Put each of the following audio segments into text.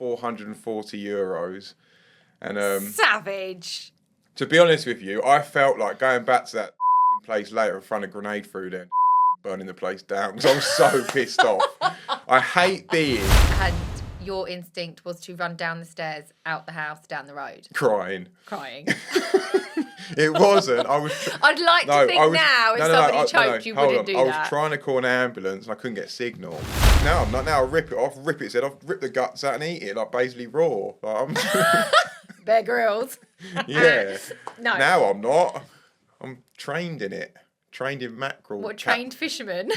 €440. And savage. To be honest with you, I felt like going back to that place later and throwing a grenade through there, burning the place down because I was so pissed off. I hate being. And your instinct was to run down the stairs, out the house, down the road. Crying. It wasn't. I was. I'd like to think now, if somebody choked, you wouldn't do that. I was trying to call an ambulance and I couldn't get signal. No, I'm not. Now I rip it off, rip its head off, rip the guts out and eat it, like basically raw. Like, Bear Grylls. Yeah. No. Now I'm not. I'm trained in it. Trained in mackerel. What, trained fisherman?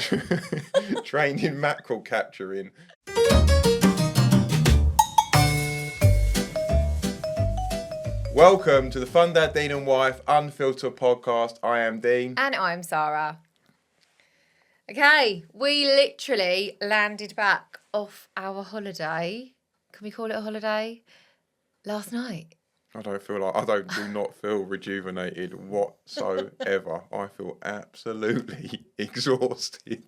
Trained in mackerel capturing. Welcome to the Fun Dad, Dean and Wife Unfiltered podcast. I am Dean. And I'm Sara. Okay, we literally landed back off our holiday. Can we call it a holiday? Last night. I do not feel rejuvenated whatsoever. I feel absolutely exhausted.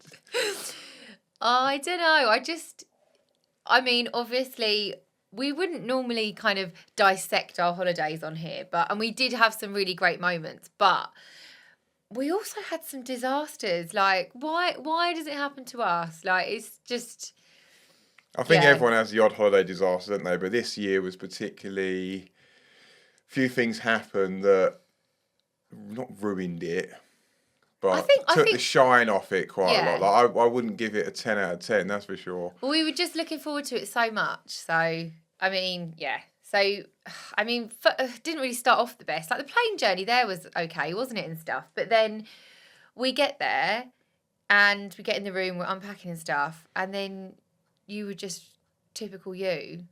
I don't know. Obviously, we wouldn't normally kind of dissect our holidays on here, and we did have some really great moments, but we also had some disasters. Like, why does it happen to us? Like, it's just... I think everyone has the odd holiday disaster, don't they? But this year was particularly... Few things happened that not ruined it, but took the shine off it quite a lot. Like, I wouldn't give it a 10 out of 10, that's for sure. Well, we were just looking forward to it so much. So, didn't really start off the best. Like, the plane journey there was okay, wasn't it, and stuff. But then we get there and we get in the room, we're unpacking and stuff, and then you were just typical you.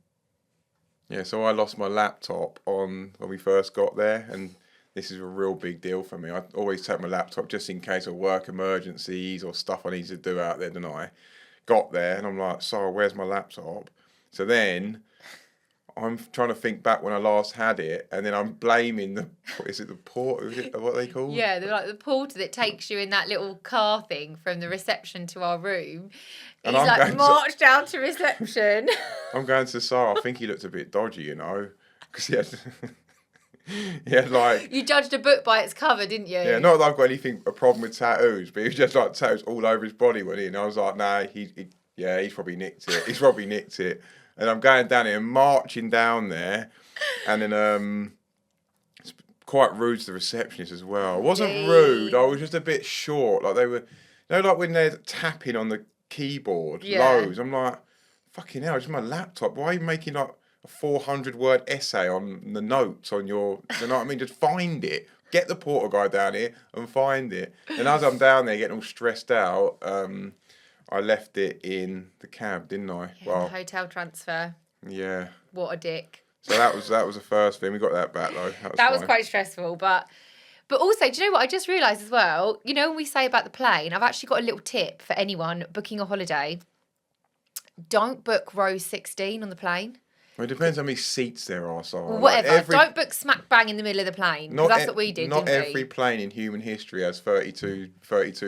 Yeah, so I lost my laptop when we first got there, and this is a real big deal for me. I always take my laptop just in case of work emergencies or stuff I need to do out there, don't I? Got there, and I'm like, Sara, where's my laptop? So then I'm trying to think back when I last had it, and then I'm blaming the porter? Is it what they call? Yeah, they're like the porter that takes you in that little car thing from the reception to our room. He's marched down to reception. I'm going to Sara. I think he looked a bit dodgy, you know, because he had like... You judged a book by its cover, didn't you? Yeah, not that I've got a problem with tattoos, but he was just like tattoos all over his body, wasn't he? And I was like, nah, he's probably nicked it. And I'm going down here, marching down there, and then it's quite rude to the receptionist as well. I wasn't rude, I was just a bit short. Like they were, like when they're tapping on the keyboard, loads. I'm like, fucking hell, it's my laptop. Why are you making like a 400-word essay on the notes on your, you know what I mean? Just find it. Get the porter guy down here and find it. And as I'm down there getting all stressed out, I left it in the cab, didn't I? Yeah, the hotel transfer. Yeah. What a dick. So that was the first thing. We got that back though. That was quite stressful, but also, do you know what I just realised as well? You know when we say about the plane, I've actually got a little tip for anyone booking a holiday. Don't book row 16 on the plane. Well, it depends how many seats there are, Sara. Well, whatever. Don't book smack bang in the middle of the plane. Because that's what we did, didn't we? Not every plane in human history has 32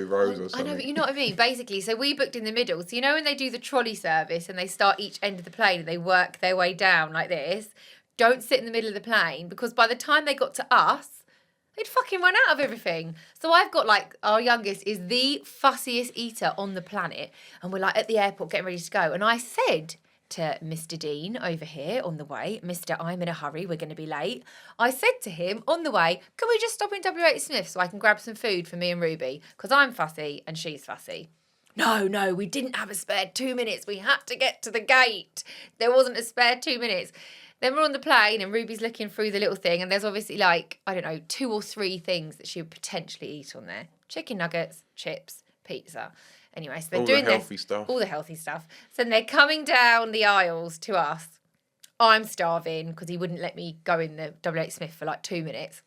rows or something. I know, but you know what I mean? Basically, so we booked in the middle. So you know when they do the trolley service and they start each end of the plane and they work their way down like this? Don't sit in the middle of the plane because by the time they got to us, they'd fucking run out of everything. So I've got like, our youngest is the fussiest eater on the planet. And we're like at the airport getting ready to go. And I said to Mr. Dean over here on the way, Mr. I'm in a hurry, we're going to be late. I said to him on the way, can we just stop in WH Smith so I can grab some food for me and Ruby? Because I'm fussy and she's fussy. No, we didn't have a spare 2 minutes. We had to get to the gate. There wasn't a spare 2 minutes. Then we're on the plane and Ruby's looking through the little thing and there's obviously like, 2 or 3 things that she would potentially eat on there. Chicken nuggets, chips, pizza. Anyway, so they're doing all the healthy stuff. So then they're coming down the aisles to us. I'm starving because he wouldn't let me go in the WH Smith for like 2 minutes.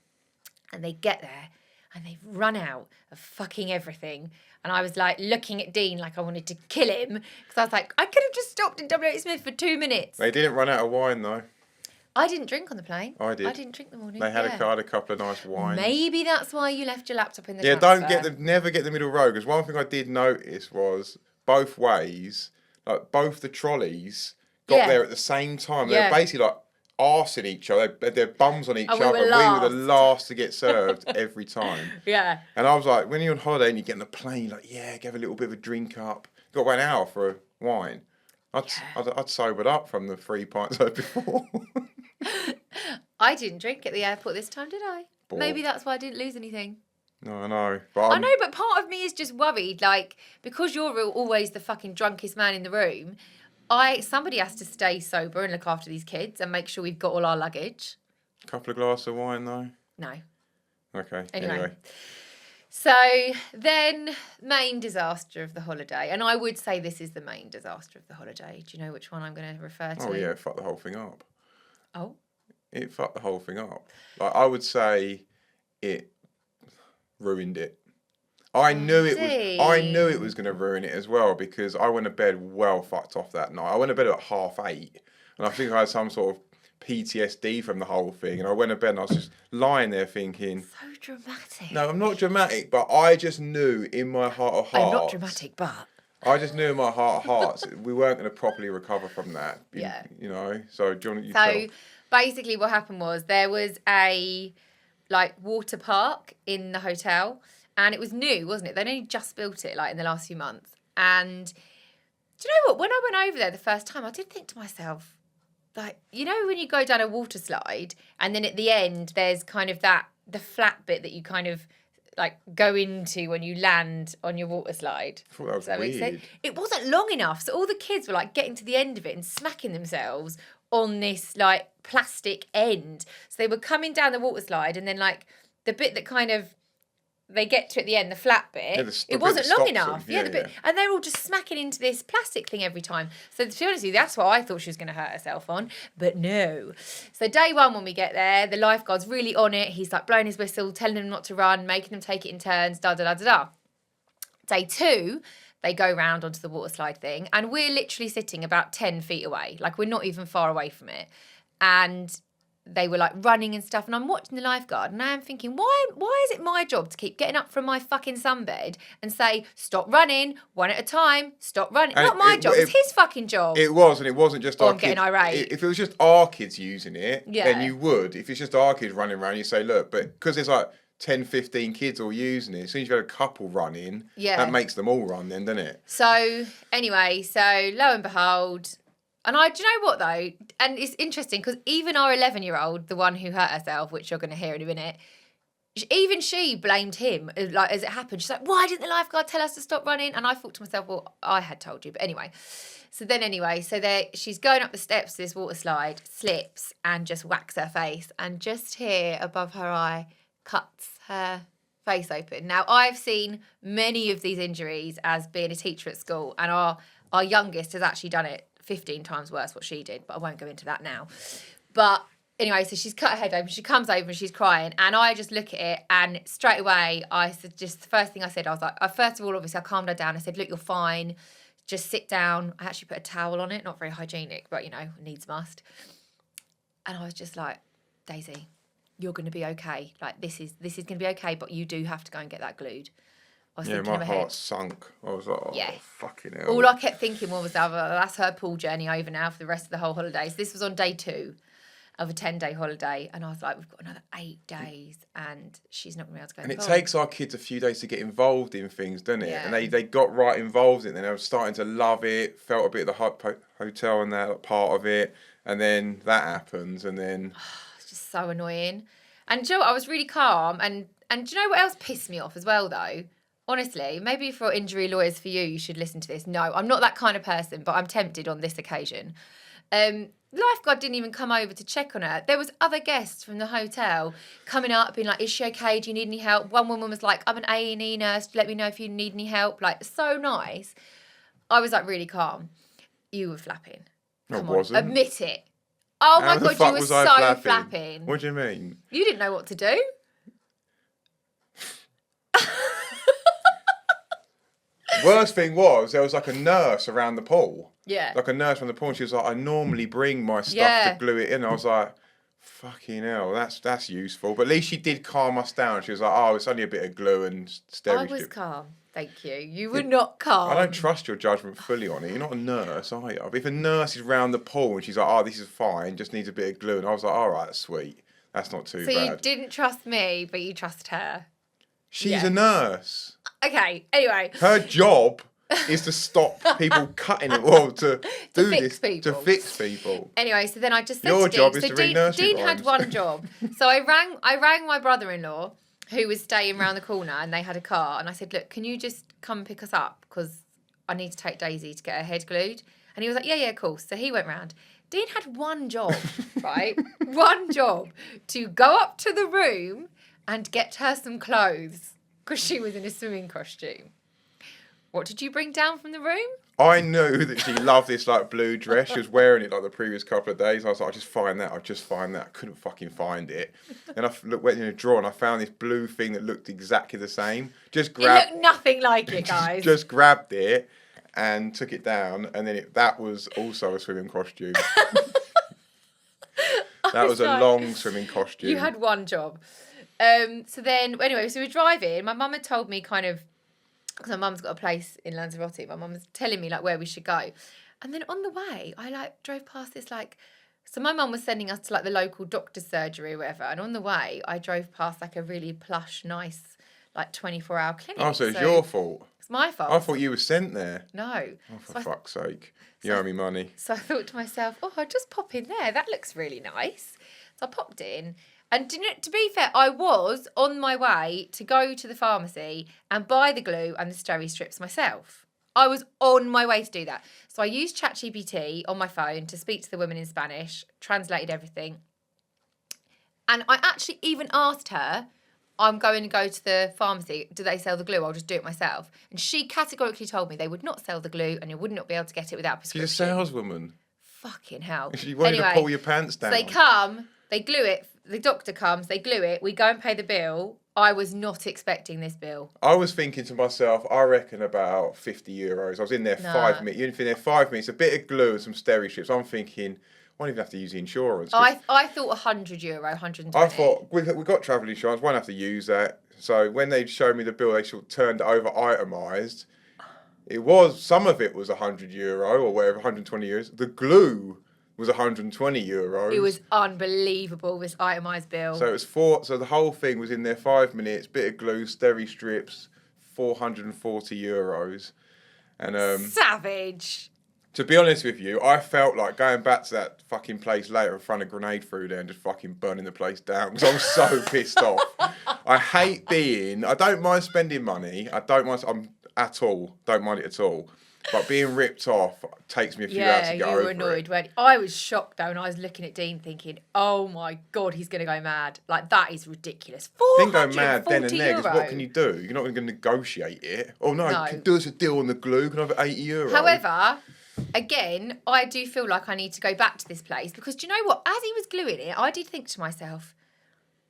And they get there and they've run out of fucking everything. And I was like looking at Dean like I wanted to kill him because I was like, I could have just stopped in WH Smith for 2 minutes. They didn't run out of wine though. I didn't drink on the plane. I did. I didn't drink the morning. They had a couple of nice wines. Maybe that's why you left your laptop in the transfer. Never get the middle row, because one thing I did notice was both ways, like both the trolleys got there at the same time. They were basically like arsing each other. They had their bums on each other. We were the last to get served every time. Yeah. And I was like, when you're on holiday and you get on the plane, you're like, yeah, give a little bit of a drink up. Got about an hour for a wine. I'd sobered up from the 3 pints I had before. I didn't drink at the airport this time, did I? Bore. Maybe that's why I didn't lose anything. No, I know. I know, but part of me is just worried, like, because you're always the fucking drunkest man in the room, somebody has to stay sober and look after these kids and make sure we've got all our luggage. A couple of glasses of wine, though? No. Okay, anyway. So then, main disaster of the holiday. And I would say this is the main disaster of the holiday. Do you know which one I'm going to refer to? Oh, yeah, it fucked the whole thing up. Oh? It fucked the whole thing up. Like, I would say it ruined it. I knew it was going to ruin it as well, because I went to bed well fucked off that night. I went to bed at 8:30, and I think I had some sort of PTSD from the whole thing. And I went to bed and I was just lying there thinking... So dramatic. No, I'm not dramatic, but I just knew in my heart of hearts... I'm not dramatic, but... I just knew in my heart of hearts we weren't going to properly recover from that. Yeah. You know? So, do you want to tell? Basically what happened was there was a, like, water park in the hotel, and it was new, wasn't it? They'd only just built it, like, in the last few months. And do you know what? When I went over there the first time, I did think to myself... Like, you know when you go down a water slide and then at the end there's kind of the flat bit that you kind of like go into when you land on your water slide. I thought that was weird. It wasn't long enough, so all the kids were like getting to the end of it and smacking themselves on this like plastic end. So they were coming down the water slide and then like the bit that kind of they get to at the end, the flat bit, it wasn't long enough. Yeah, the bit, and they're all just smacking into this plastic thing every time. So to be honest with you, that's what I thought she was going to hurt herself on, but no. So day one when we get there, the lifeguard's really on it. He's like blowing his whistle, telling them not to run, making them take it in turns, da-da-da-da-da. Day two, they go round onto the water slide thing, and we're literally sitting about 10 feet away. Like, we're not even far away from it. And... they were like running and stuff, and I'm watching the lifeguard and I'm thinking, why is it my job to keep getting up from my fucking sunbed and say, stop running, one at a time, stop running? And not my job, it's his fucking job. It was, and it wasn't just our kids. I'm getting irate. If it was just our kids using it, then you would. If it's just our kids running around, you say, look, but because there's like 10, 15 kids all using it, as soon as you've got a couple running, that makes them all run then, doesn't it? So, anyway, lo and behold... And do you know what, though? And it's interesting because even our 11-year-old, the one who hurt herself, which you're going to hear in a minute, even she blamed him, like, as it happened. She's like, why didn't the lifeguard tell us to stop running? And I thought to myself, well, I had told you. But anyway, so she's going up the steps to this water slide, slips, and just whacks her face. And just here, above her eye, cuts her face open. Now, I've seen many of these injuries as being a teacher at school, and our youngest has actually done it 15 times worse what she did, but I won't go into that now. But anyway, so she's cut her head open, she comes over and she's crying, and I just look at it, and straight away I said, just the first thing I said, I was like, first of all, obviously I calmed her down. I said, look, you're fine, just sit down. I actually put a towel on it, not very hygienic, but you know, needs must. And I was just like, Daisy, you're going to be okay. Like, this is going to be okay, but you do have to go and get that glued. I was thinking my heart sunk. I was like, fucking hell. All I kept thinking was, that's her pool journey over now for the rest of the whole holidays. This was on day 2 of a 10-day holiday. And I was like, we've got another 8 days and she's not going to be able to go. And it takes our kids a few days to get involved in things, doesn't it? Yeah. And they got right involved in it. And they were starting to love it, felt a bit of the hotel and that part of it. And then that happens. And then... It's just so annoying. And do you know what? I was really calm. And do you know what else pissed me off as well, though? Honestly, maybe for injury lawyers for you should listen to this. No, I'm not that kind of person, but I'm tempted on this occasion. Lifeguard didn't even come over to check on her. There was other guests from the hotel coming up, being like, is she okay? Do you need any help? One woman was like, I'm an A&E nurse. Let me know if you need any help. Like, so nice. I was like really calm. You were flapping. Come on, wasn't. Admit it. Oh my God, you were so flapping. What do you mean? You didn't know what to do. Worst thing was, there was like a nurse around the pool. Yeah. Like a nurse around the pool, and she was like, I normally bring my stuff to glue it in. I was like, fucking hell, that's useful. But at least she did calm us down. She was like, oh, it's only a bit of glue and steri strip. I was calm. Thank you. You were not calm. I don't trust your judgment fully on it. You're not a nurse, are you? If a nurse is round the pool and she's like, oh, this is fine, just needs a bit of glue. And I was like, all right, sweet. That's not too bad. So you didn't trust me, but you trust her. She's a nurse. Okay, anyway. Her job is to stop people cutting it, well, to do fix this, people. to fix people. Anyway, so then I just said Your to job Dean, is so to read nursery Dean had rhymes. one job. So I rang my brother-in-law, who was staying around the corner, and they had a car, and I said, look, can you just come pick us up, because I need to take Daisy to get her head glued. And he was like, yeah, cool. So he went round. Dean had one job, right? One job, to go up to the room and get her some clothes, because she was in a swimming costume. What did you bring down from the room? I knew that she loved this like blue dress. She was wearing it like the previous couple of days. I was like, I'll just find that. I couldn't fucking find it. And I went in a drawer and I found this blue thing that looked exactly the same. It looked nothing like it, guys. Just grabbed it and took it down. And then that was also a swimming costume. That was a long swimming costume. You had one job. So we're driving. My mum had told me kind of, because my mum's got a place in Lanzarote, my mum was telling me like where we should go. And then on the way, I like drove past this like, so my mum was sending us to like the local doctor's surgery or whatever. And on the way, I drove past like a really plush, nice, like 24-hour clinic. Oh, so it's your fault. It's my fault. I thought you were sent there. No. Oh, for fuck's sake. You owe me money. So I thought to myself, oh, I'll just pop in there. That looks really nice. So I popped in. And to be fair, I was on my way to go to the pharmacy and buy the glue and the steri strips myself. I was on my way to do that. So I used ChatGPT on my phone to speak to the woman in Spanish, translated everything. And I actually even asked her, I'm going to go to the pharmacy. Do they sell the glue? I'll just do it myself. And she categorically told me they would not sell the glue and you would not be able to get it without prescription. She's a saleswoman. Fucking hell. She wanted to pull your pants down. So they come, they glue it. The doctor comes, they glue it. We go and pay the bill. I was not expecting this bill. I was thinking to myself, I reckon about €50. I was in there 5 minutes. You're in there 5 minutes, a bit of glue and some steri strips. I'm thinking, I won't even have to use the insurance. I thought €100, 120. I thought, we've got travel insurance, won't have to use that. So when they showed me the bill, they sort of turned it over itemised. Some of it was €100 or whatever, €120. The glue was €120. It was unbelievable, this itemised bill. So it was so the whole thing was in there 5 minutes, bit of glue, steri strips, €440. And savage. To be honest with you, I felt like going back to that fucking place later and throwing a grenade through there and just fucking burning the place down because I'm so pissed off. I don't mind spending money. Don't mind it at all. But being ripped off takes me a few hours to get over it. Yeah, you were annoyed. When I was shocked though, and I was looking at Dean thinking, oh my God, he's going to go mad. Like, that is ridiculous. Didn't go mad then and there, because what can you do? You're not going to negotiate it. Oh no, can you do us a deal on the glue? Can I have €80? However, again, I do feel like I need to go back to this place because do you know what? As he was gluing it, I did think to myself,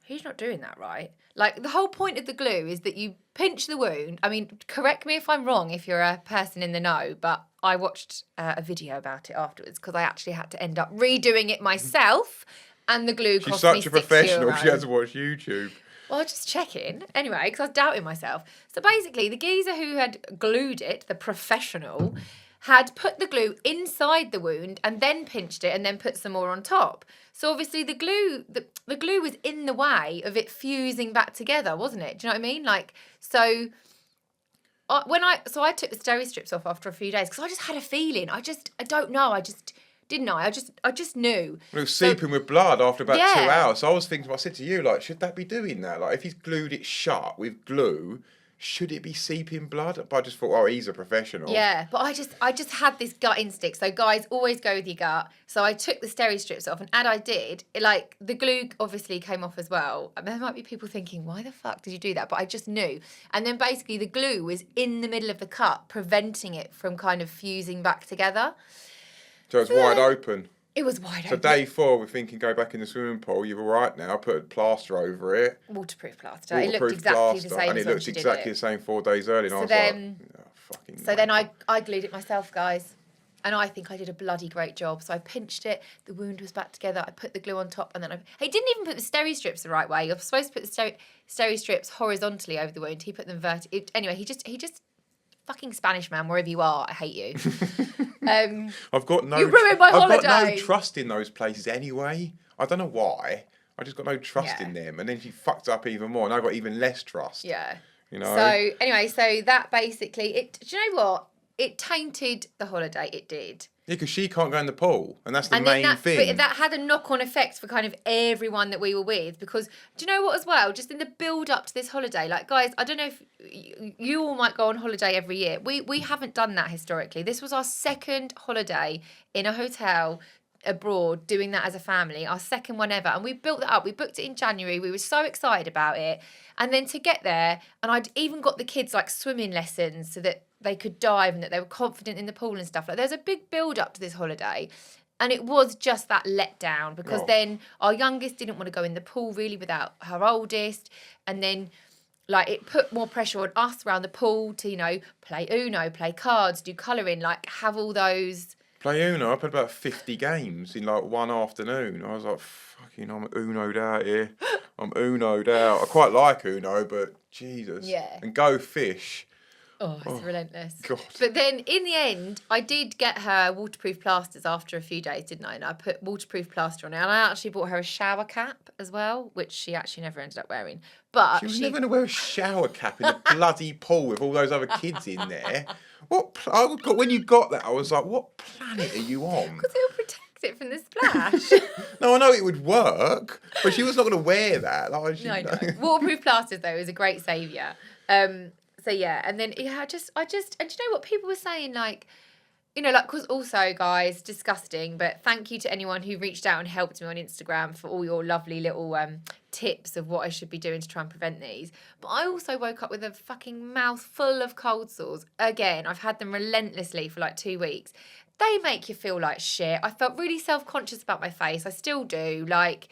he's not doing that right. Like, the whole point of the glue is that you pinch the wound. I mean, correct me if I'm wrong if you're a person in the know, but I watched a video about it afterwards because I actually had to end up redoing it myself and the glue cost me €6. She's such a professional, she has to watch YouTube. Well, just checking. Anyway, because I was doubting myself. So basically, the geezer who had glued it, the professional, had put the glue inside the wound and then pinched it and then put some more on top. So obviously the glue was in the way of it fusing back together, wasn't it? Do you know what I mean? Like, so I took the steri strips off after a few days because I just had a feeling. I don't know. I just knew. Well, it was seeping with blood after about 2 hours. So I was thinking, I said to you, like, should that be doing that? Like, if he's glued it shut with glue, should it be seeping blood? But I just thought, oh, he's a professional. Yeah, but I just had this gut instinct. So guys, always go with your gut. So I took the steri strips off, and as I did, like, the glue obviously came off as well. There might be people thinking, why the fuck did you do that? But I just knew. And then basically the glue was in the middle of the cut, preventing it from kind of fusing back together. So it's wide open. It was wide open. So day 4, we're thinking, go back in the swimming pool. You're all right now. Put a plaster over it. Waterproof plaster. It looked exactly the same. And it looked exactly the same 4 days earlier. And then I glued it myself, guys. And I think I did a bloody great job. So I pinched it. The wound was back together. I put the glue on top, and then he didn't even put the steri strips the right way. You're supposed to put the steri strips horizontally over the wound. He put them vertically. Anyway, he just fucking Spanish man, wherever you are, I hate you. I've got no. You ruined my I've got no holiday. trust in those places anyway. I don't know why. I just got no trust in them, and then she fucked up even more, and I got even less trust. Yeah. You know. So anyway, so that basically do you know what? It tainted the holiday. It did. Yeah, because she can't go in the pool, and that's the And main thing. But that had a knock-on effect for kind of everyone that we were with, because do you know what as well? Just in the build-up to this holiday, like guys, I don't know if you all might go on holiday every year. We haven't done that historically. This was our second holiday in a hotel abroad, doing that as a family, our second one ever, and we built that up. We booked it in January. We were so excited about it, and then to get there, and I'd even got the kids like swimming lessons so that they could dive and that they were confident in the pool and stuff. Like, there's a big build up to this holiday, and it was just that letdown, because then our youngest didn't want to go in the pool really without her oldest, and then like it put more pressure on us around the pool to, you know, play Uno, play cards, do colouring, like have all those. Play Uno. I played about 50 games in like one afternoon. I was like, fucking, I'm Uno'd out here. I'm Uno'd out. I quite like Uno, but Jesus. Yeah. And go fish. Oh, it's relentless. God. But then in the end, I did get her waterproof plasters after a few days, didn't I? And I put waterproof plaster on it. And I actually bought her a shower cap as well, which she actually never ended up wearing. But She was never going to wear a shower cap in a bloody pool with all those other kids in there. When you got that, I was like, what planet are you on? Because it'll protect it from the splash. No, I know it would work, but she was not going to wear that. Like, No, I know. Waterproof plasters, though, is a great saviour. So yeah, and then I just, and do you know what people were saying? Like, you know, like, because also, guys, disgusting, but thank you to anyone who reached out and helped me on Instagram for all your lovely little tips of what I should be doing to try and prevent these. But I also woke up with a fucking mouth full of cold sores. Again, I've had them relentlessly for like 2 weeks. They make you feel like shit. I felt really self-conscious about my face. I still do. Like,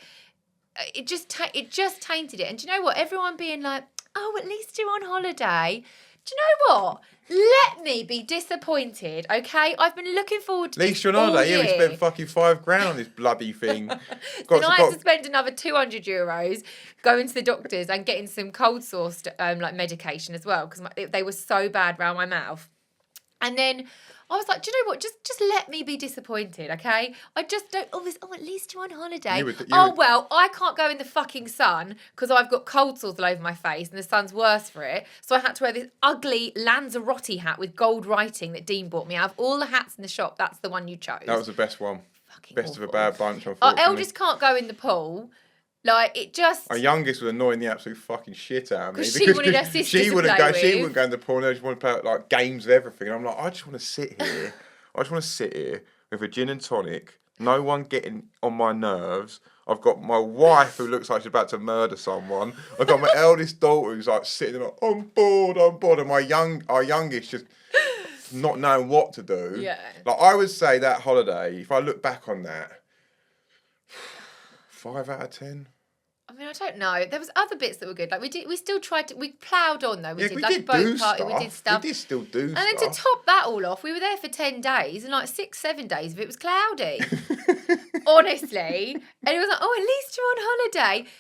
it just tainted it. And do you know what? Everyone being like, oh, at least you're on holiday. Do you know what? Let me be disappointed, okay? I've been looking forward to At least this you're on all holiday. Yeah, we year. spent fucking £5,000 on this bloody thing. Then I had to spend another €200 going to the doctors and getting some cold sore like medication as well, because they were so bad around my mouth. And then I was like, do you know what? Just let me be disappointed, okay? I just don't. Oh, at least you're on holiday. Well, I can't go in the fucking sun because I've got cold sores all over my face and the sun's worse for it. So I had to wear this ugly Lanzarote hat with gold writing that Dean bought me. Out of all the hats in the shop, that's the one you chose. That was the best one. Fucking best awful. of a bad bunch, Our unfortunately. eldest can't go in the pool. Like, it just... Our youngest was annoying the absolute fucking shit out of me. Because she wanted her sister to play with. She wouldn't go in the pool. No, she wanted to play like games of everything. And I'm like, I just want to sit here. I just want to sit here with a gin and tonic. No one getting on my nerves. I've got my wife who looks like she's about to murder someone. I've got my eldest daughter who's like sitting there like, I'm bored. And our youngest just not knowing what to do. Yeah. Like, I would say that holiday, if I look back on that, 5 out of 10. I mean, I don't know. There was other bits that were good. Like we still tried to. We ploughed on though. We did like a boat party. We did stuff. We did still do stuff. And then to top that all off, we were there for 10 days, and like 6-7 days of it was cloudy. Honestly, and it was like, oh, at least you're on holiday.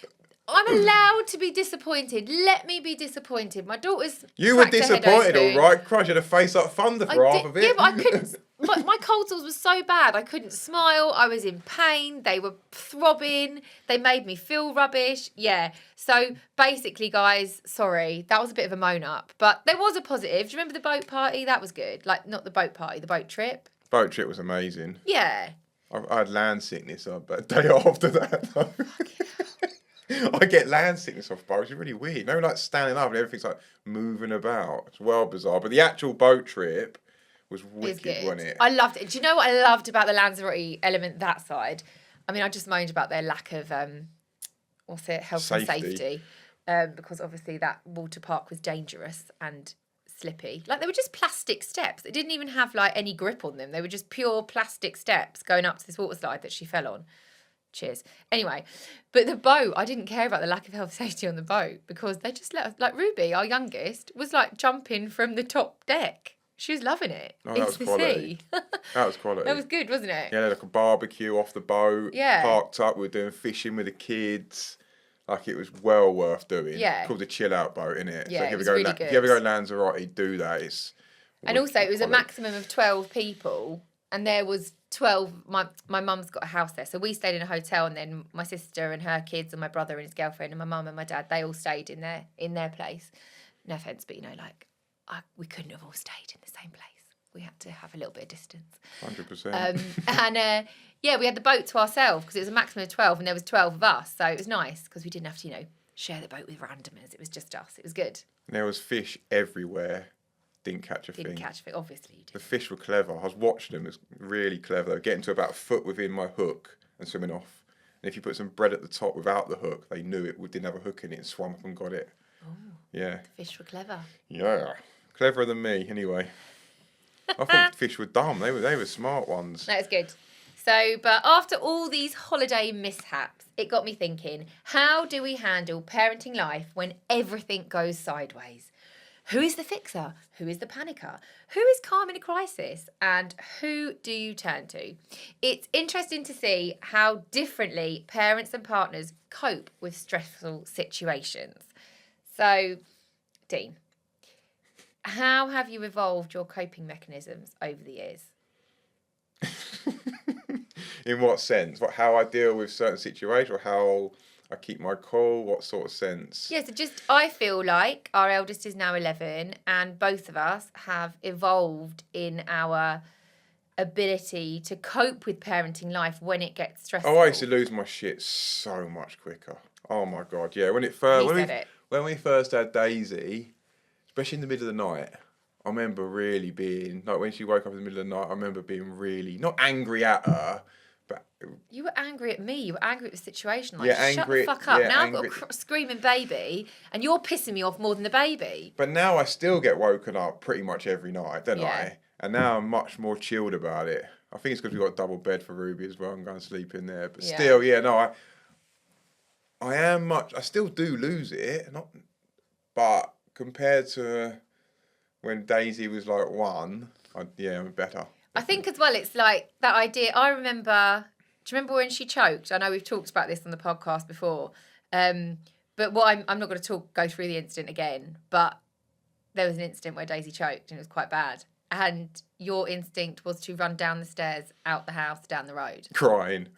I'm allowed to be disappointed. Let me be disappointed. My daughter's. You were cracked her head disappointed, open. all right. Christ, you had a face like thunder for half of it. Yeah, but I couldn't. My cold sores were so bad. I couldn't smile. I was in pain. They were throbbing. They made me feel rubbish. Yeah. So basically, guys, sorry. That was a bit of a moan up. But there was a positive. Do you remember the boat party? That was good. Like, not the boat party, the boat trip. Boat trip was amazing. Yeah. I had land sickness on the day after that. I get land sickness off boats. It's really weird. You know, like standing up and everything's like moving about. It's well bizarre. But the actual boat trip was wicked, wasn't it? I loved it. Do you know what I loved about the Lanzarote element, that side? I mean, I just moaned about their lack of, health and safety. Because obviously that water park was dangerous and slippy. Like, they were just plastic steps. They didn't even have, like, any grip on them. They were just pure plastic steps going up to this water slide that she fell on. Cheers. Anyway, but the boat, I didn't care about the lack of health and safety on the boat because they just let us, like Ruby, our youngest, was like jumping from the top deck. She was loving it. Oh, that was quality. That was quality. That was good, wasn't it? Yeah, like a barbecue off the boat. Yeah. Parked up. We were doing fishing with the kids. Like, it was well worth doing. Yeah. It's called the chill out boat, innit? Yeah, So it was really good. if you ever go to Lanzarote, do that. It's And also, it was a maximum of 12 people, and there was 12. My mum's got a house there, so we stayed in a hotel, and then my sister and her kids and my brother and his girlfriend and my mum and my dad, they all stayed in their place. No offence, but we couldn't have all stayed in the same place. We had to have a little bit of distance. 100%. And we had the boat to ourselves because it was a maximum of 12, and there was 12 of us, so it was nice because we didn't have to, share the boat with randomers. It was just us. It was good. And there was fish everywhere. Didn't catch a thing. Didn't catch a thing, obviously you did. The fish were clever. I was watching them. It was really clever. They were getting to about a foot within my hook and swimming off. And if you put some bread at the top without the hook, they knew it didn't have a hook in it and swam up and got it. Oh, yeah. The fish were clever. Yeah. Cleverer than me, anyway. I thought fish were dumb. They were smart ones. That was good. So, but after all these holiday mishaps, it got me thinking, how do we handle parenting life when everything goes sideways? Who is the fixer? Who is the panicker? Who is calm in a crisis? And who do you turn to? It's interesting to see how differently parents and partners cope with stressful situations. So, Dean, how have you evolved your coping mechanisms over the years? In what sense? How I deal with certain situations, or how I keep my cool? What sort of sense? Yeah, so I feel like our eldest is now 11, and both of us have evolved in our ability to cope with parenting life when it gets stressful. Oh, I used to lose my shit so much quicker. Oh my God, yeah. When we first had Daisy, especially in the middle of the night, I remember really being, like when she woke up in the middle of the night, I remember being really, not angry at her, but... You were angry at me. You were angry at the situation. Like, yeah, shut the fuck up. Now I've got a screaming baby, and you're pissing me off more than the baby. But now I still get woken up pretty much every night, don't I? And now I'm much more chilled about it. I think it's because we've got a double bed for Ruby as well. I'm going to sleep in there. But still, I still do lose it. But compared to when Daisy was like 1, I'm better. I think as well, it's like that idea. I remember, do you remember when she choked? I know we've talked about this on the podcast before. But I'm not going to go through the incident again, but there was an incident where Daisy choked and it was quite bad. And your instinct was to run down the stairs, out the house, down the road. Crying.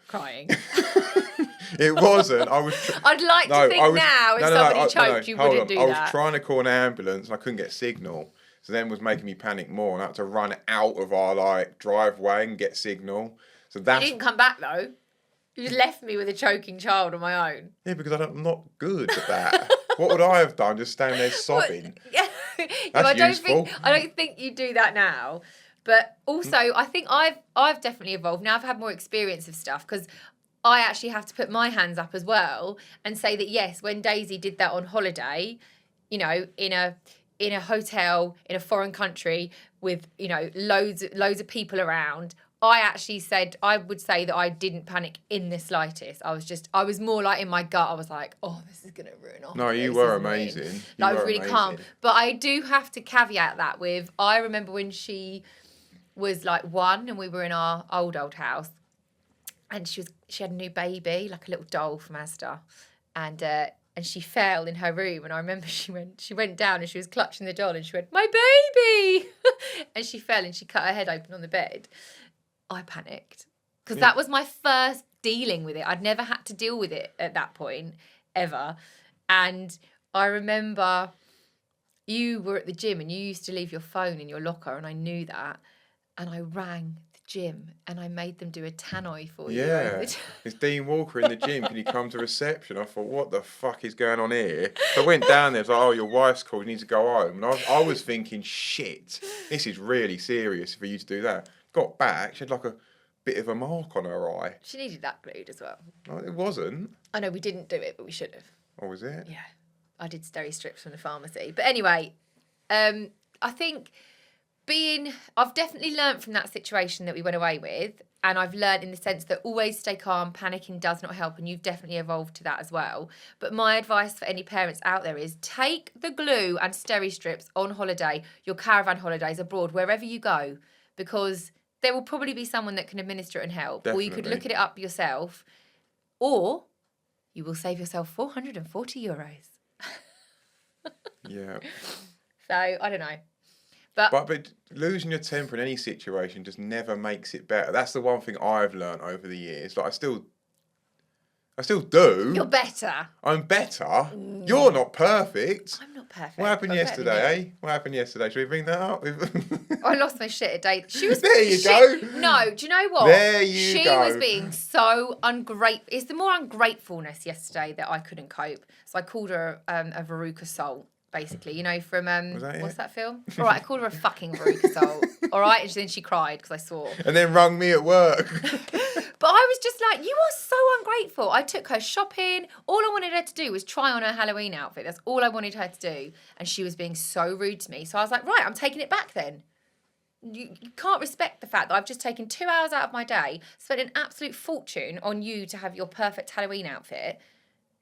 It wasn't. I'd like to think now if somebody choked, you wouldn't do that. I was trying to call an ambulance and I couldn't get signal. So then it was making me panic more, and I had to run out of our driveway and get signal. So you didn't come back though. You just left me with a choking child on my own. Yeah, because I'm not good at that. What would I have done? Just stand there sobbing. That's useful. I don't think you do that now. But also, I think I've definitely evolved. Now I've had more experience of stuff because I actually have to put my hands up as well and say that yes, when Daisy did that on holiday, in a hotel in a foreign country with loads of people around, I would say that I didn't panic in the slightest. I was more like in my gut. I was like, oh, this is gonna ruin all. No, you were amazing. I was really calm. But I do have to caveat that with, I remember when she was like 1 and we were in our old house, and she had a new baby, like a little doll from Asda, and she fell in her room, and I remember she went down and she was clutching the doll and she went, my baby, and she fell and she cut her head open on the bed. I panicked because that was my first dealing with it. I'd never had to deal with it at that point ever. And I remember you were at the gym and you used to leave your phone in your locker, and I knew that. And I rang the gym and I made them do a tannoy for you. Yeah, it's Dean Walker in the gym. Can you come to reception? I thought, what the fuck is going on here? So I went down there. It's like, oh, your wife's called. You need to go home. And I was thinking, shit, this is really serious for you to do that. Got back, she had like a bit of a mark on her eye. She needed that glued as well. No, it wasn't. I know we didn't do it, but we should have. Oh, was it? Yeah. I did steri strips from the pharmacy. But anyway, I think I've definitely learnt from that situation that we went away with, and I've learnt in the sense that always stay calm, panicking does not help, and you've definitely evolved to that as well. But my advice for any parents out there is take the glue and steri strips on holiday, your caravan holidays abroad, wherever you go, because there will probably be someone that can administer it and help. Definitely. Or you could look it up yourself, or you will save yourself 440 euros. Yeah. So, I don't know. But losing your temper in any situation just never makes it better. That's the one thing I've learned over the years. Like I still do. You're better. I'm better. You're not perfect. I'm not perfect. What happened yesterday, eh? What happened yesterday? Should we bring that up? I lost my shit at date. She was. There you go. No, do you know what? There you go. She was being so ungrateful. It's the more ungratefulness yesterday that I couldn't cope. So I called her a Veruca Salt, basically. You know, from what's that film? All right, I called her a fucking Veruca Salt. All right, and then she cried because I saw. And then rung me at work. But I was just like, you are so ungrateful. I took her shopping. All I wanted her to do was try on her Halloween outfit. That's all I wanted her to do. And she was being so rude to me. So I was like, right, I'm taking it back then. You can't respect the fact that I've just taken 2 hours out of my day, spent an absolute fortune on you to have your perfect Halloween outfit.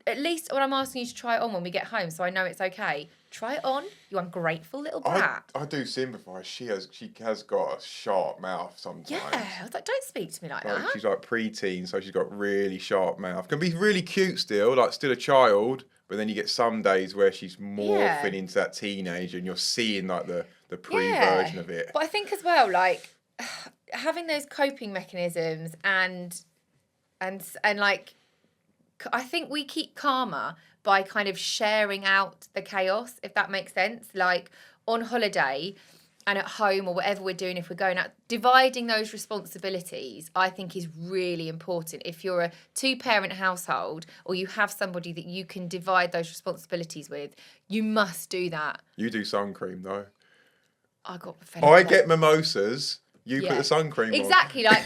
At least when I'm asking you to try it on when we get home so I know it's okay. Try it on, you ungrateful little brat. I do sympathise. She has got a sharp mouth sometimes. Yeah, I was like, don't speak to me like that. She's like pre-teen, so she's got really sharp mouth. Can be really cute still, like still a child, but then you get some days where she's morphing into that teenager and you're seeing like the pre-version of it. But I think as well, like having those coping mechanisms and like I think we keep calmer by kind of sharing out the chaos, if that makes sense. Like on holiday and at home or whatever we're doing, if we're going out, dividing those responsibilities, I think is really important. If you're a 2-parent household or you have somebody that you can divide those responsibilities with, you must do that. You do sun cream though. I get mimosas. You put the sun cream on. Exactly, like,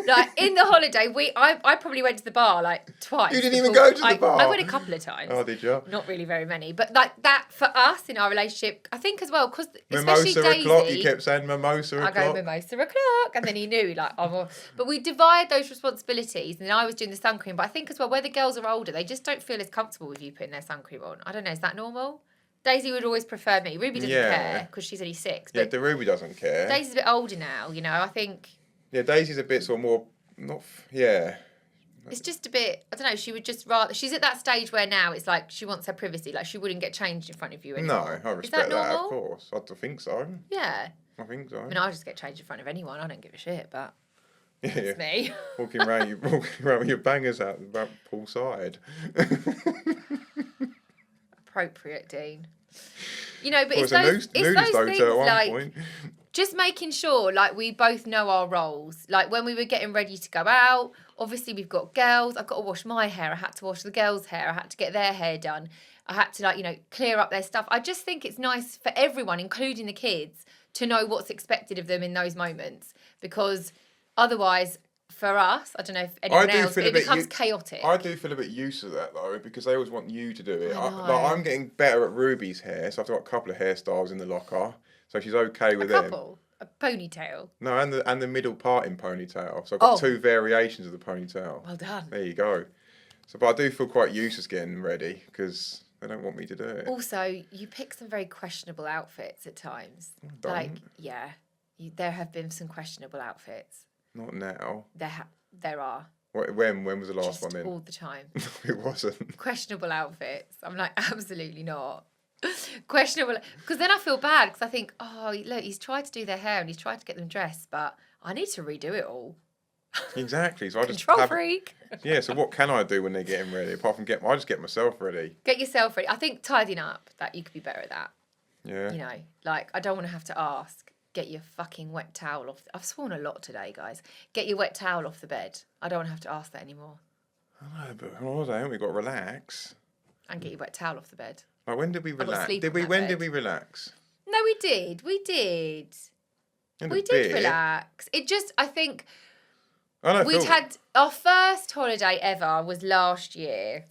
like in the holiday, I probably went to the bar like twice. You didn't even go to the bar? I went a couple of times. Oh, did you? Not really very many. But like that, for us in our relationship, I think as well, because especially Mimosa Daisy. O'clock, you kept saying mimosa o'clock. I go mimosa o'clock, and then he knew, like, but we divide those responsibilities, and then I was doing the sun cream. But I think as well, where the girls are older, they just don't feel as comfortable with you putting their sun cream on. I don't know, is that normal? Daisy would always prefer me. Ruby doesn't care because she's only 6. But the Ruby doesn't care. Daisy's a bit older now, you know. I think. Yeah, Daisy's a bit sort of more It's just a bit. I don't know. She would just rather. She's at that stage where now it's like she wants her privacy. Like she wouldn't get changed in front of you anymore. No, I respect that. Of course, I think so. Yeah. I think so. I mean, I just get changed in front of anyone. I don't give a shit, but. It's me. Walking around with your bangers out poolside. Appropriate, Dean. You know, but well, it's those things like point. just making sure like we both know our roles. Like when we were getting ready to go out, obviously we've got girls. I've got to wash my hair. I had to wash the girls' hair. I had to get their hair done. I had to clear up their stuff. I just think it's nice for everyone, including the kids, to know what's expected of them in those moments because otherwise. For us, I don't know if anyone else, it becomes chaotic. I do feel a bit used to that though, because they always want you to do it. I'm getting better at Ruby's hair, so I've got a couple of hairstyles in the locker, so she's okay with them. A ponytail. No, and the middle part in ponytail. So I've got 2 variations of the ponytail. Well done. There you go. So, but I do feel quite useless getting ready because they don't want me to do it. Also, you pick some very questionable outfits at times. There have been some questionable outfits. Not now. There are. When was the last one then? All the time. No, it wasn't. Questionable outfits. I'm like, absolutely not. Questionable. Because then I feel bad because I think, oh, look, he's tried to do their hair and he's tried to get them dressed, but I need to redo it all. Exactly. So I just Control freak. Yeah, so what can I do when they're getting ready? Apart from I just get myself ready. Get yourself ready. I think tidying up, that you could be better at that. Yeah. You know, like I don't want to have to ask. Get your fucking wet towel off. I've sworn a lot today, guys. Get your wet towel off the bed. I don't want to have to ask that anymore. I know, but on holiday, haven't we got to relax? And get your wet towel off the bed. Like, when did we relax? When did we relax? No, we did. We did relax. It just, I think, we'd had our first holiday ever was last year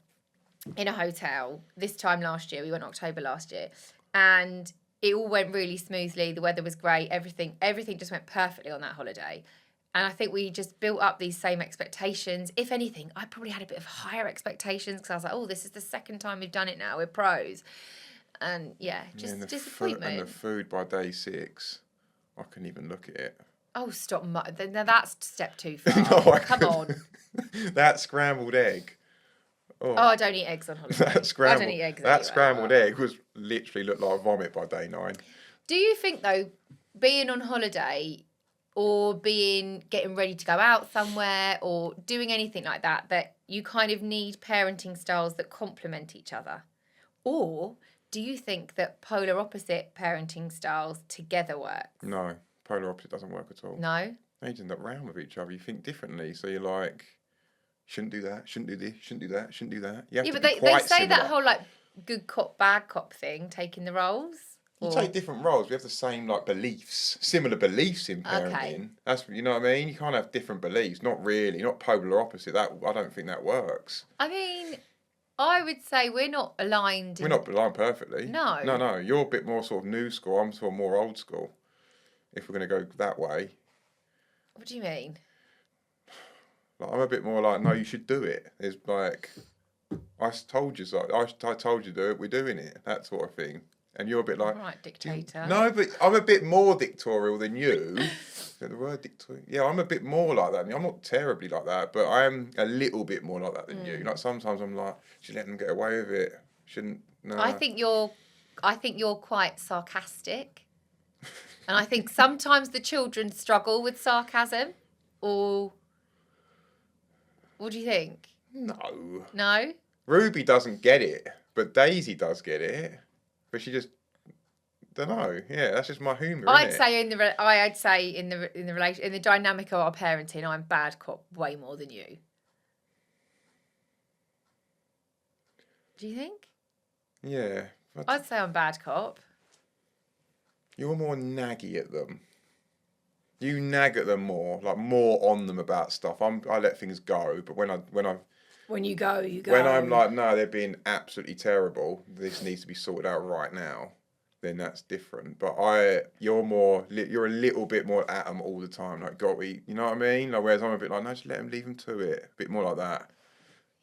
in a hotel. This time last year, we went October last year, and it all went really smoothly. The weather was great. Everything just went perfectly on that holiday. And I think we just built up these same expectations. If anything, I probably had a bit of higher expectations because I was like, oh, this is the second time we've done it now. We're pros. And just disappointment. And the food by day 6, I couldn't even look at it. Oh, stop. Now that's step too far. No, Come on. That scrambled egg. Oh, I don't eat eggs on holiday. That scrambled egg was literally looked like vomit by day 9. Do you think, though, being on holiday or getting ready to go out somewhere or doing anything like that, that you kind of need parenting styles that complement each other? Or do you think that polar opposite parenting styles together works? No, polar opposite doesn't work at all. No? They just end up round with each other. You think differently. So you're like, shouldn't do that, shouldn't do this, shouldn't do that, shouldn't do that. You have to but be they quite say similar. that whole like good cop, bad cop thing, taking the roles. You take different roles. We have the same like beliefs, similar beliefs in parenting. Okay. That's, you know what I mean. You can't have different beliefs. Not really. Not polar opposite. That I don't think that works. I mean, I would say we're not aligned. We're not aligned perfectly. No. No. You're a bit more sort of new school. I'm sort of more old school. If we're going to go that way. What do you mean? Like, I'm a bit more like, no, you should do it. It's like, I told you so. I told you to do it. We're doing it. That sort of thing. And you're a bit like... All right, dictator. No, but I'm a bit more dictatorial than you. Is that the word, dictatorial? Yeah, I'm a bit more like that. I'm not terribly like that, but I am a little bit more like that than you. Like, sometimes I'm like, should let them get away with it. Shouldn't... No. I think you're quite sarcastic. And I think sometimes the children struggle with sarcasm. Or... What do you think? No. No? Ruby doesn't get it, but Daisy does get it. But she just don't know. Yeah, that's just my humour. I'd say in the dynamic of our parenting, I'm bad cop way more than you. Do you think? Yeah. I'd say I'm bad cop. You're more naggy at them. You nag at them more, like more on them about stuff. I let things go, but when you go. When I'm like, no, they're being absolutely terrible. This needs to be sorted out right now. Then that's different. But you're a little bit more at them all the time. Like, you know what I mean? Like, whereas I'm a bit like, no, just leave them to it. A bit more like that.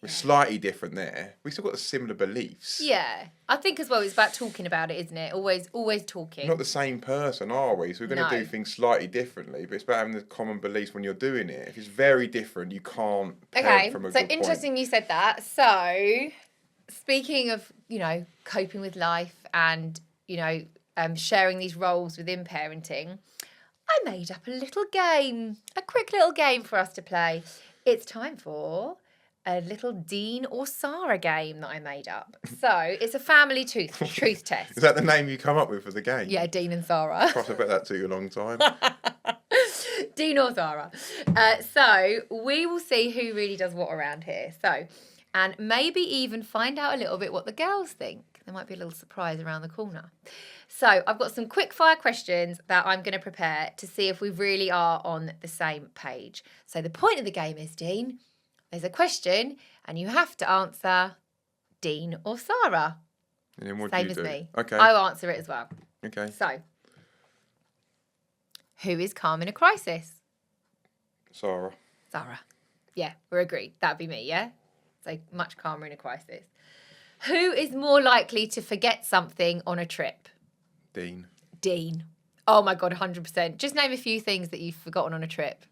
We're slightly different there. We still got the similar beliefs. Yeah, I think as well. It's about talking about it, isn't it? Always talking. We're not the same person, are we? So we're going to do things slightly differently. But it's about having the common beliefs when you're doing it. If it's very different, you can't. Okay, from a so good interesting point. you said that. So, speaking of coping with life and sharing these roles within parenting, I made up a quick little game for us to play. It's time for a little Dean or Sara game that I made up. So it's a family truth test. Is that the name you come up with for the game? Yeah, Dean and Sara. Gosh, I bet that took you a long time. Dean or Sara. So we will see who really does what around here. So, and maybe even find out a little bit what the girls think. There might be a little surprise around the corner. So I've got some quick fire questions that I'm going to prepare to see if we really are on the same page. So the point of the game is, Dean, there's a question and you have to answer Dean or Sara. And then what Same do you as do? me. Okay. I'll answer it as well. Okay. So, who is calm in a crisis? Sara. Sara. Yeah, we're agreed. That'd be me, yeah? So much calmer in a crisis. Who is more likely to forget something on a trip? Dean. Dean. Oh my God, 100%. Just name a few things that you've forgotten on a trip.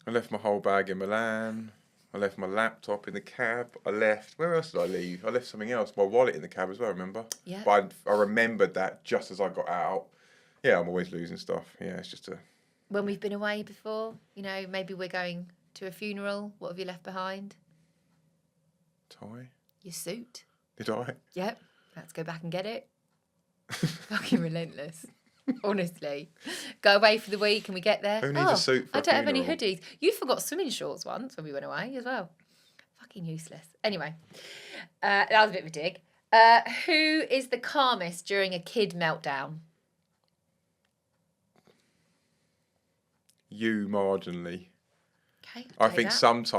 I left my whole bag in Milan. I left my laptop in the cab. Where else did I leave? I left something else, my wallet in the cab as well, remember? Yeah. But I remembered that just as I got out. Yeah, I'm always losing stuff. Yeah, it's just When we've been away before, maybe we're going to a funeral. What have you left behind? tie. Your suit. Did I? Yep. Let's go back and get it. Fucking relentless. Honestly. Go away for the week and we get there. Who needs a suit for I a don't have any funeral? hoodies. You forgot swimming shorts once when we went away as well. Fucking useless. Anyway, that was a bit of a dig. Who is the calmest during a kid meltdown? You marginally. Okay. I think sometimes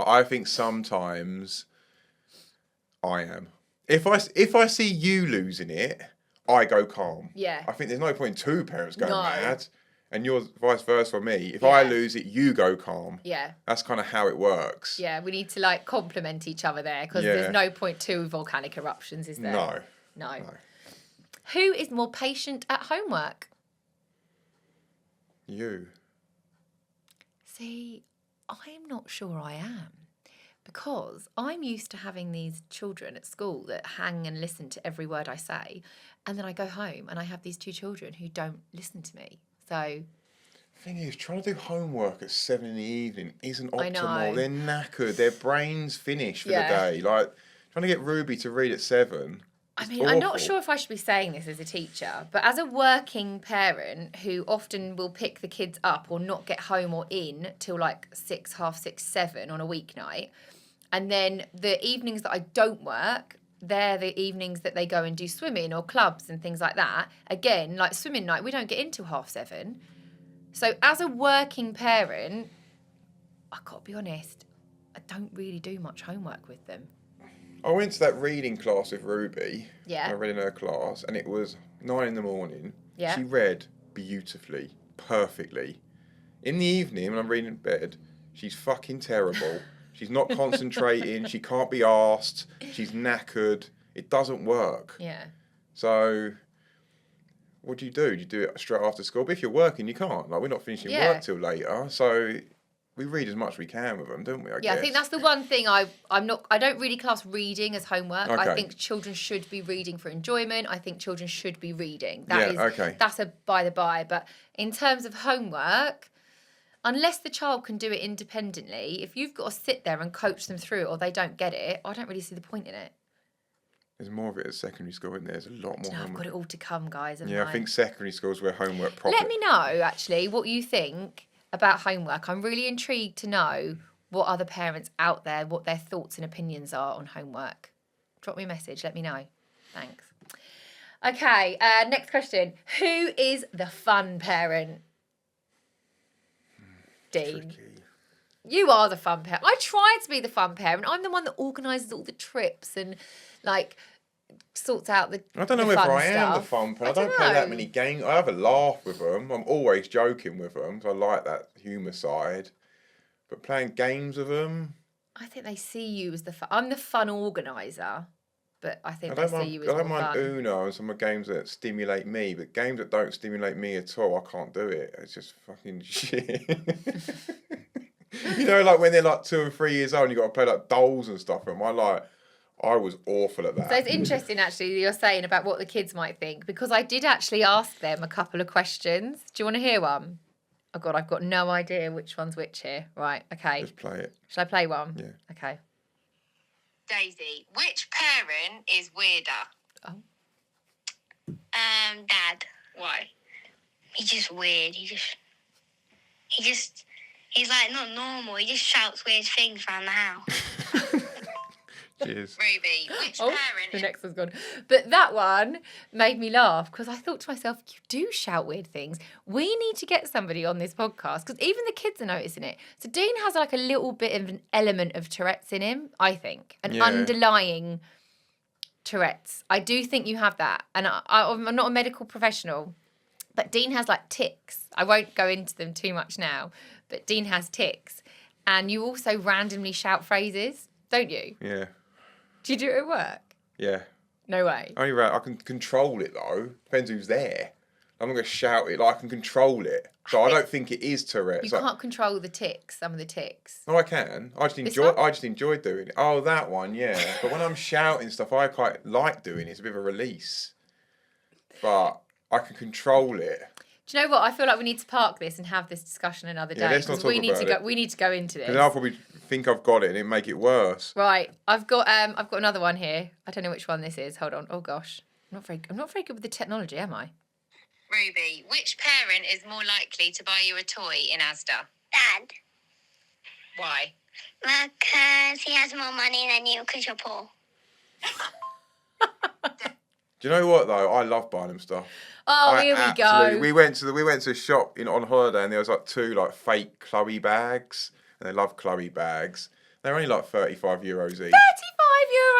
I am. If I see you losing it, I go calm. Yeah. I think there's no point in two parents going No. mad, and you're vice versa for me. If Yeah. I lose it, you go calm. Yeah. That's kind of how it works. Yeah, we need to complement each other there because there's no point to volcanic eruptions, is there? No. Who is more patient at homework? You. See, I'm not sure I am Because I'm used to having these children at school that hang and listen to every word I say. And then I go home and I have these 2 children who don't listen to me. So... Thing is, trying to do homework at 7 in the evening isn't optimal. I know. They're knackered. Their brains finish for the day. Like, trying to get Ruby to read at 7... I mean, I'm not sure if I should be saying this as a teacher, but as a working parent who often will pick the kids up or not get home or in till like 6, half 6, 7 on a weeknight, and then the evenings that I don't work, they're the evenings that they go and do swimming or clubs and things like that. Again, like swimming night, we don't get in till half 7. So as a working parent, I've got to be honest, I don't really do much homework with them. I went to that reading class with Ruby. Yeah. I read in her class, and it was 9 in the morning. Yeah. She read beautifully, perfectly. In the evening, when I'm reading in bed, she's fucking terrible. She's not concentrating. She can't be asked. She's knackered. It doesn't work. Yeah. So, what do? Do you do it straight after school? But if you're working, you can't. Like, we're not finishing work till later. So... we read as much as we can with them, don't we? I guess. I think that's the one thing I don't really class reading as homework. Okay. I think children should be reading for enjoyment. I think children should be reading. Okay. That's a by the by. But in terms of homework, unless the child can do it independently, if you've got to sit there and coach them through it or they don't get it, I don't really see the point in it. There's more of it at secondary school, isn't there? There's a lot more homework. I've got it all to come, guys. I think secondary schools where homework proper. Let me know, actually, what you think about homework. I'm really intrigued to know what other parents out there, what their thoughts and opinions are on homework. Drop me a message, let me know. Thanks. Okay, next question. Who is the fun parent? Dean. Tricky. You are the fun parent. I try to be the fun parent. I'm the one that organises all the trips and like sorts out the I don't know whether I am the fun parent. I don't play that many games. I have a laugh with them. I'm always joking with them. So I like that humour side. But playing games with them... I think they see you as the fun... I'm the fun organiser. But I think they see you as I don't more mind fun. Uno and some of the games that stimulate me. But games that don't stimulate me at all, I can't do it. It's just fucking shit. You know, like when they're like 2 and 3 years old and you've got to play like dolls and stuff. And I was awful at that. So it's interesting, actually, you're saying about what the kids might think, because I did actually ask them a couple of questions. Do you want to hear one? Oh, God, I've got no idea which one's which here. Right, okay. Just play it. Shall I play one? Yeah. Okay. Daisy, which parent is weirder? Oh. Dad. Why? He's just weird. He's like not normal. He just shouts weird things around the house. Cheers. Ruby, which Oh, parent the next one's gone. But that one made me laugh because I thought to myself, you do shout weird things. We need to get somebody on this podcast because even the kids are noticing it. So Dean has like a little bit of an element of Tourette's in him, I think. An underlying Tourette's. I do think you have that. And I'm not a medical professional, but Dean has like tics. I won't go into them too much now, but Dean has tics. And you also randomly shout phrases, don't you? Yeah. Do you do it at work? Yeah. No way. Only right. I can control it though. Depends who's there. I'm not going to shout it. Like I can control it. So I don't think it is Tourette's. You can't control the tics, some of the tics. No, I can. I just enjoy doing it. Oh, that one, yeah. But when I'm shouting stuff, I quite like doing it. It's a bit of a release. But I can control it. Do you know what? I feel like we need to park this and have this discussion another day. Let's not talk we need about to go. it. We need to go into this. Because I'll probably think I've got it and it make it worse. Right. I've got another one here. I don't know which one this is. Hold on. Oh gosh. I'm not very good with the technology, am I? Ruby, which parent is more likely to buy you a toy in Asda? Dad. Why? Because he has more money than you because you're poor. Do you know what though? I love buying them stuff. Oh, here we go. We went to a shop on holiday and there was like 2 like fake Chloe bags and they love Chloe bags. They're only like €35 each.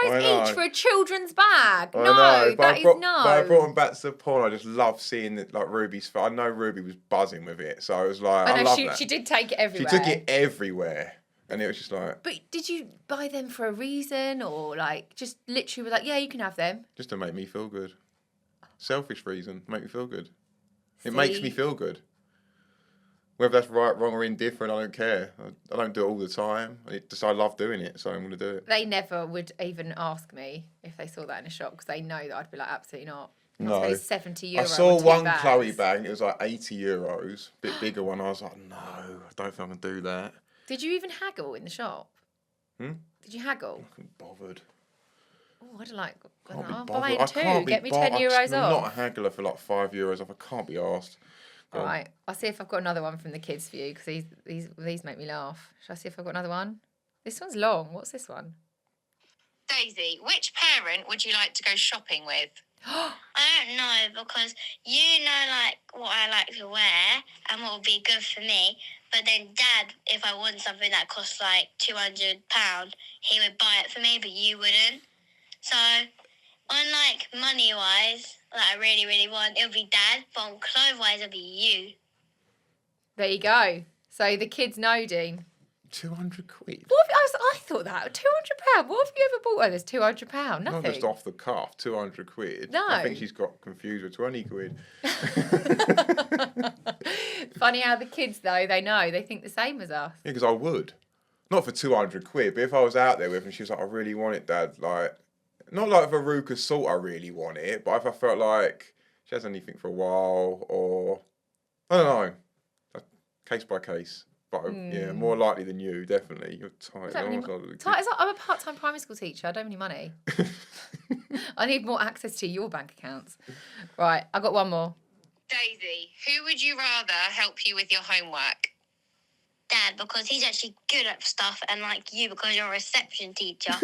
€35 each for a children's bag. I No, know, that is no. But I brought them back to the pond. I just love seeing it, like Ruby's. I know Ruby was buzzing with it, so I was like, I love that. She did take it everywhere. She took it everywhere, and it was just like. But did you buy them for a reason, or like just literally were like, yeah, you can have them? Just to make me feel good. Selfish reason, make me feel good. It makes me feel good. Whether that's right, wrong, or indifferent, I don't care. I don't do it all the time. I love doing it, so I'm going to do it. They never would even ask me if they saw that in a shop because they know that I'd be like, absolutely not. No. I'll spend €70 I saw on 2 one bags. Chloe bag, it was like €80, bit bigger one. I was like, no, I don't think I can do that. Did you even haggle in the shop? Hmm? Did you haggle? I couldn't be bothered. Oh, I'd like, Can't be I'm bothered. buying I 2, can't be get me bothered. €10 I'm not a off. haggler for like €5 off. I can't be asked. All right, I'll see if I've got another one from the kids for you because these make me laugh. Shall I see if I've got another one? This one's long. What's this one? Daisy, which parent would you like to go shopping with? I don't know because you know like what I like to wear and what would be good for me. But then Dad, if I want something that costs like £200, he would buy it for me, but you wouldn't. So on like money wise, like I really, really want, it'll be Dad. But on clothes wise, it'll be you. There you go. So the kids know, Dean. 200 quid? What have I thought that £200. What have you ever bought? Oh, there's £200. Nothing. Not just off the cuff, 200 quid. No. I think she's got confused with 20 quid. Funny how the kids though, they know, they think the same as us. Yeah, because I would. Not for 200 quid, but if I was out there with her and she was like, I really want it, Dad. Like, not like Veruca Salt, I really want it, but if I felt like she hasn't anything for a while, or I don't know, case by case. But yeah, more likely than you, definitely. You're tight. I'm a part-time primary school teacher. I don't have any money. I need more access to your bank accounts. Right, I got one more. Daisy, who would you rather help you with your homework? Dad, because he's actually good at stuff, and like you because you're a reception teacher.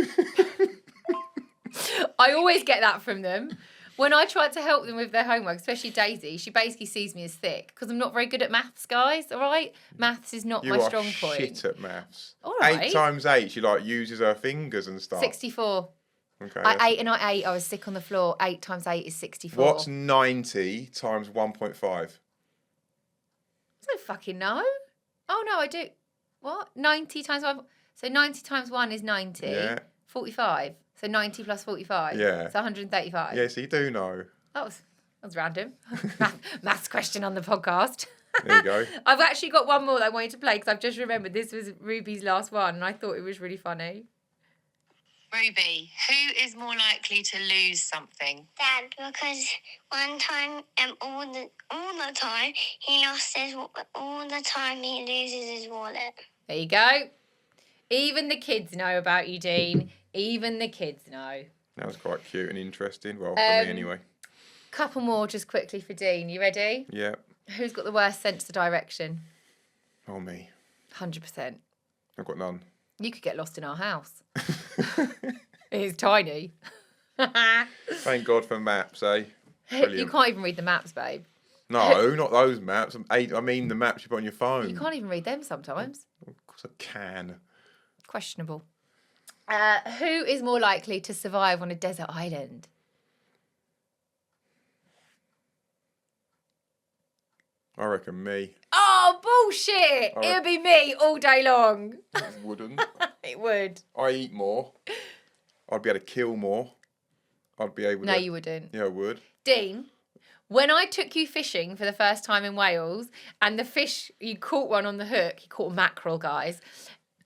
I always get that from them. When I try to help them with their homework, especially Daisy, she basically sees me as thick because I'm not very good at maths, guys. All right, maths is not my strong point. You are shit at maths. All right. 8 times 8, she like uses her fingers and stuff. 64. Okay. I ate and I ate. I was sick on the floor. 8 times 8 is 64. What's 90 times 1.5? I don't fucking know. Oh no, I do. What? 90 times 1. So 90 times 1 is 90. Yeah. 45. So 90 plus 45. Yeah. So 135. Yeah, so you do know. That was random. Maths question on the podcast. There you go. I've actually got one more that I wanted to play because I've just remembered this was Ruby's last one and I thought it was really funny. Ruby, who is more likely to lose something? Dad, because one time, all the time, he lost his, all the time he loses his wallet. There you go. Even the kids know about you, Dean. Even the kids know. That was quite cute and interesting. Well, for me anyway. Couple more just quickly for Dean. You ready? Yeah. Who's got the worst sense of direction? Oh, me. 100%. I've got none. You could get lost in our house. It is tiny. Thank God for maps, eh? Brilliant. You can't even read the maps, babe. No, not those maps. I mean the maps you put on your phone. You can't even read them sometimes. Of course I can. Questionable. Who is more likely to survive on a desert island? I reckon me. Oh, bullshit! It would be me all day long. It wouldn't. It would. I eat more. I'd be able to kill more. I'd be able to... No, you wouldn't. Yeah, I would. Dean, when I took you fishing for the first time in Wales and the fish, you caught one on the hook, you caught a mackerel, guys,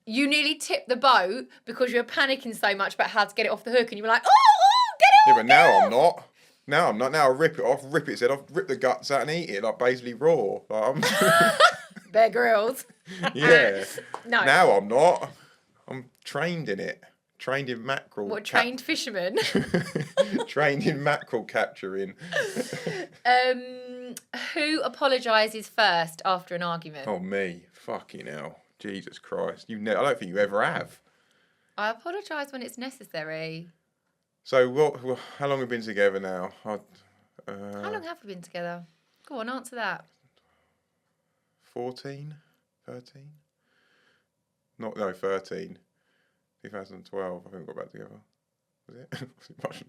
you nearly tipped the boat because you were panicking so much about how to get it off the hook and you were like, oh, get it off, Yeah, but now I'm not. Now I'm not. Now I rip it off, rip its head off, rip the guts out and eat it, like basically raw. Like, I'm... Bear Grylls. Yeah. No. Now I'm not. I'm trained in it. Trained in mackerel. What, trained fisherman? Trained in mackerel capturing. Who apologises first after an argument? Oh, me. Fucking hell. Jesus Christ. I don't think you ever have. I apologise when it's necessary. So how long have we been together now? How long have we been together? Go on, answer that. 14? 13? No, 13. 2012, I think we got back together. Was it? Was it much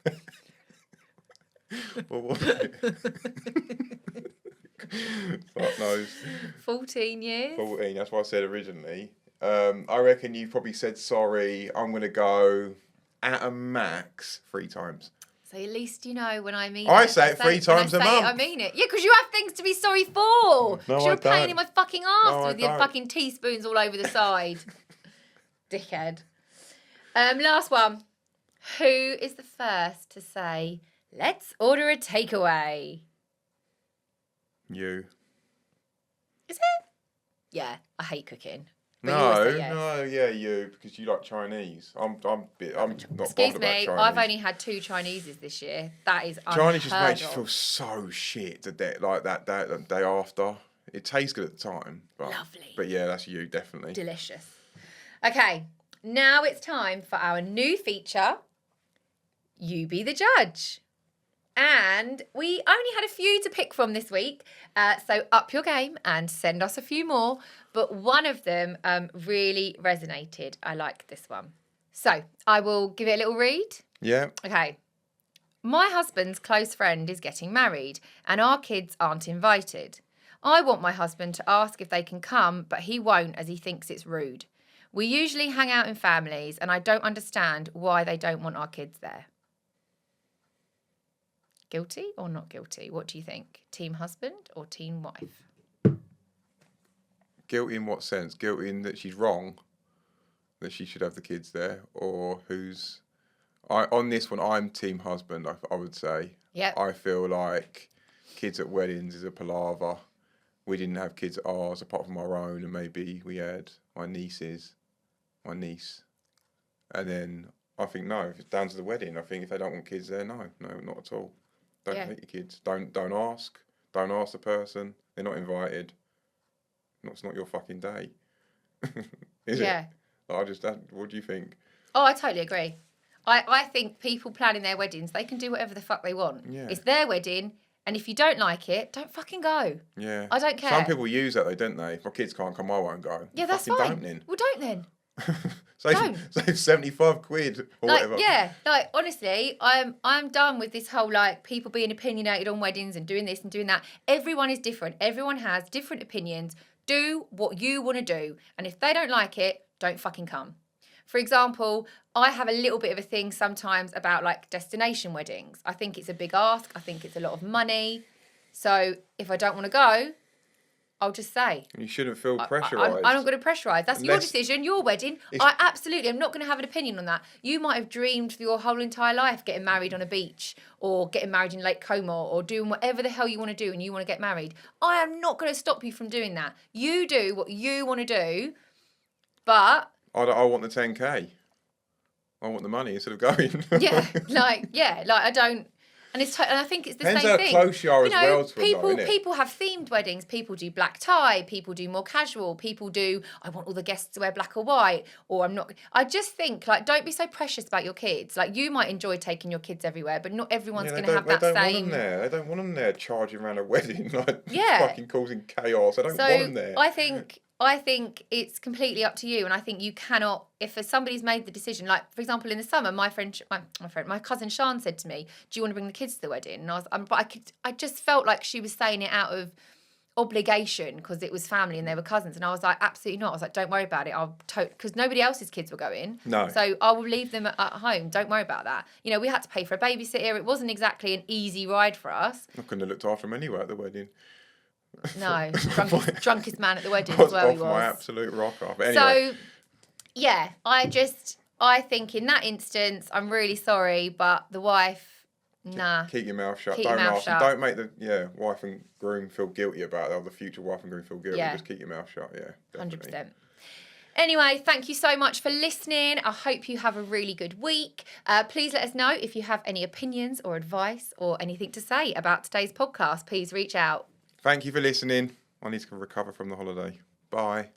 less? What was it? Fuck knows. 14 years? 14, that's what I said originally. I reckon you probably said sorry, I'm going to go at a max 3 times. So at least you know when I mean I it. say it 3 times a when I say it, month. I mean it. Yeah, because you have things to be sorry for. No, you're I a pain don't. in my fucking arse No, I with your don't. fucking teaspoons all over the side. Dickhead. Last one. Who is the first to say, let's order a takeaway? You. Is it? Yeah, I hate cooking. But you always say yes. Yeah, you, because you like Chinese. I'm not Excuse bothered about me, Chinese. I've only had 2 Chineses this year. That is Chinese just unheard makes you of. feel so shit the day after. It tastes good at the time. But, Lovely. But yeah, that's you, definitely. Delicious. Okay, now it's time for our new feature, You Be the Judge. And we only had a few to pick from this week, so up your game and send us a few more. But one of them really resonated. I like this one. So I will give it a little read. Yeah. Okay. My husband's close friend is getting married and our kids aren't invited. I want my husband to ask if they can come, but he won't as he thinks it's rude. We usually hang out in families and I don't understand why they don't want our kids there. Guilty or not guilty? What do you think? Team husband or team wife? Guilty in what sense? Guilty in that she's wrong, that she should have the kids there, or who's... on this one, I'm team husband, I would say. Yeah. I feel like kids at weddings is a palaver. We didn't have kids at ours apart from our own, and maybe we had my niece. And then I think, no, if it's down to the wedding, I think if they don't want kids there, no, not at all. Don't take your kids. Don't ask. Don't ask the person. They're not invited. It's not your fucking day. Is it? What do you think? Oh, I totally agree. I think people planning their weddings, they can do whatever the fuck they want. Yeah. It's their wedding, and if you don't like it, don't fucking go. Yeah. I don't care. Some people use that though, don't they? If my kids can't come, I won't go. Yeah, that's fucking fine. Don't then. Well, don't then. Save 75 quid or whatever. Yeah, honestly, I'm done with this whole people being opinionated on weddings and doing this and doing that. Everyone is different. Everyone has different opinions. Do what you want to do, and if they don't like it, don't fucking come. For example, I have a little bit of a thing sometimes about destination weddings. I think it's a big ask. I think it's a lot of money. So if I don't want to go, I'll just say. And you shouldn't feel pressurised. I'm not going to pressurise. That's your decision, your wedding. I absolutely am not going to have an opinion on that. You might have dreamed for your whole entire life getting married on a beach or getting married in Lake Como or doing whatever the hell you want to do and you want to get married. I am not going to stop you from doing that. You do what you want to do, but... I want the 10k. I want the money instead of going. I don't... And I think it's the Depends same how thing. close you are as well to people, them, though, innit? people have themed weddings. People do black tie. People do more casual. People do, I want all the guests to wear black or white. Or I'm not... I just think, don't be so precious about your kids. You might enjoy taking your kids everywhere, but not everyone's going to have that same... They don't want them there charging around a wedding, fucking causing chaos. I don't want them there. I think it's completely up to you, and I think you cannot. If somebody's made the decision, for example, in the summer, my cousin Sian said to me, "Do you want to bring the kids to the wedding?" And I just felt like she was saying it out of obligation because it was family and they were cousins, and I was like, absolutely not. I was like, don't worry about it. Because nobody else's kids were going. No. So I will leave them at home. Don't worry about that. We had to pay for a babysitter. It wasn't exactly an easy ride for us. I couldn't have looked after them anyway at the wedding. No, drunkest man at the wedding as well. He was my absolute rocker. But anyway. So, yeah, I think in that instance, I'm really sorry, but the wife, nah. Keep your mouth shut. Keep your mouth shut. Don't make the wife and groom feel guilty about it, or the future wife and groom feel guilty. Yeah. Just keep your mouth shut. Yeah, definitely. 100%. Anyway, thank you so much for listening. I hope you have a really good week. Please let us know if you have any opinions or advice or anything to say about today's podcast. Please reach out. Thank you for listening. I need to recover from the holiday. Bye.